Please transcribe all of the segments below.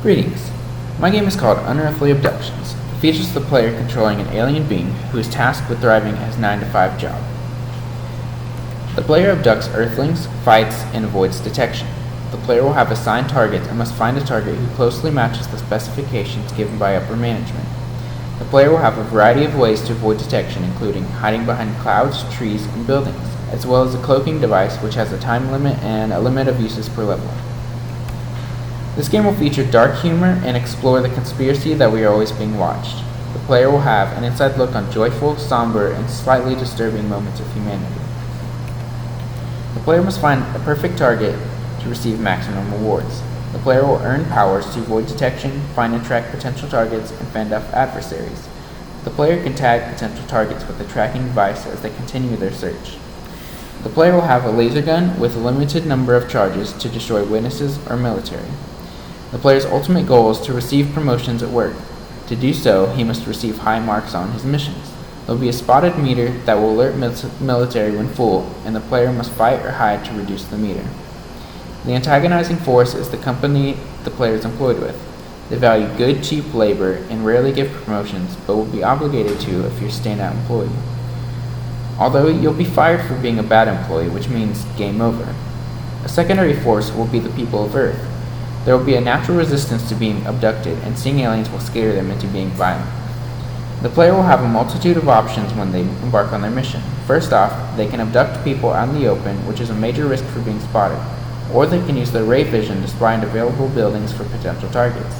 Greetings. My game is called Unearthly Abductions. It features the player controlling an alien being who is tasked with thriving at his 9-to-5 job. The player abducts Earthlings, fights, and avoids detection. The player will have assigned targets and must find a target who closely matches the specifications given by upper management. The player will have a variety of ways to avoid detection, including hiding behind clouds, trees, and buildings, as well as a cloaking device which has a time limit and a limit of uses per level. This game will feature dark humor and explore the conspiracy that we are always being watched. The player will have an inside look on joyful, somber, and slightly disturbing moments of humanity. The player must find a perfect target to receive maximum rewards. The player will earn powers to avoid detection, find and track potential targets, and fend off adversaries. The player can tag potential targets with a tracking device as they continue their search. The player will have a laser gun with a limited number of charges to destroy witnesses or military. The player's ultimate goal is to receive promotions at work. To do so, he must receive high marks on his missions. There will be a spotted meter that will alert military when full, and the player must fight or hide to reduce the meter. The antagonizing force is the company the player is employed with. They value good, cheap labor and rarely give promotions, but will be obligated to if you're a standout employee. Although you'll be fired for being a bad employee, which means game over. A secondary force will be the people of Earth. There will be a natural resistance to being abducted, and seeing aliens will scare them into being violent. The player will have a multitude of options when they embark on their mission. First off, they can abduct people out in the open, which is a major risk for being spotted, or they can use their ray vision to spy into available buildings for potential targets.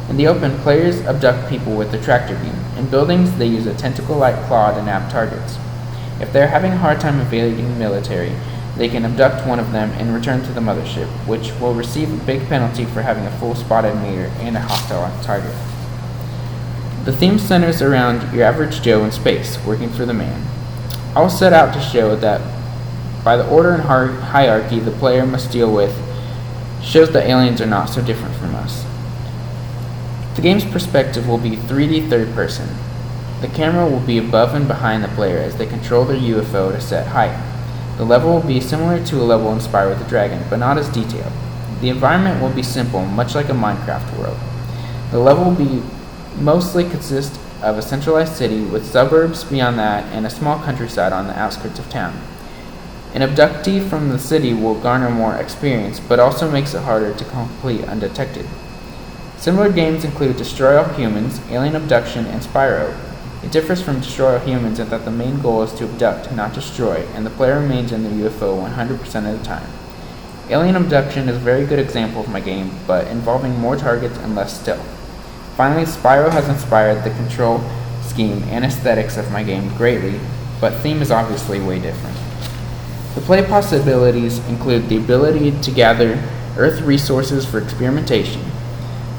In the open, players abduct people with their tractor beam. In buildings, they use a tentacle-like claw to nab targets. If they are having a hard time evading the military, they can abduct one of them and return to the mothership, which will receive a big penalty for having a full spotted meter and a hostile target. The theme centers around your average Joe in space, working for the man. I will set out to show that by the order and hierarchy the player must deal with shows that aliens are not so different from us. The game's perspective will be 3D third person. The camera will be above and behind the player as they control their UFO to set height. The level will be similar to a level in Spyro the Dragon, but not as detailed. The environment will be simple, much like a Minecraft world. The level will mostly consist of a centralized city with suburbs beyond that and a small countryside on the outskirts of town. An abductee from the city will garner more experience, but also makes it harder to complete undetected. Similar games include Destroy All Humans, Alien Abduction, and Spyro. It differs from Destroy All Humans in that the main goal is to abduct, not destroy, and the player remains in the UFO 100% of the time. Alien Abduction is a very good example of my game, but involving more targets and less stealth. Finally, Spyro has inspired the control scheme and aesthetics of my game greatly, but theme is obviously way different. The play possibilities include the ability to gather Earth resources for experimentation.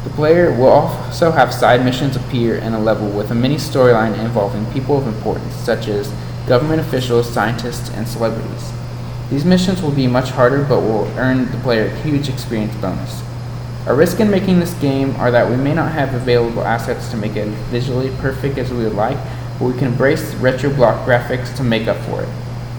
The player will also have side missions appear in a level with a mini storyline involving people of importance, such as government officials, scientists, and celebrities. These missions will be much harder, but will earn the player a huge experience bonus. A risk in making this game are that we may not have available assets to make it visually perfect as we would like, but we can embrace retro block graphics to make up for it.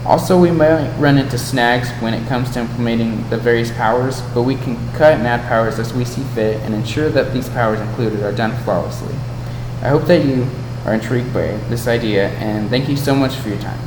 Also, we might run into snags when it comes to implementing the various powers, but we can cut and add powers as we see fit and ensure that these powers included are done flawlessly. I hope that you are intrigued by this idea, and thank you so much for your time.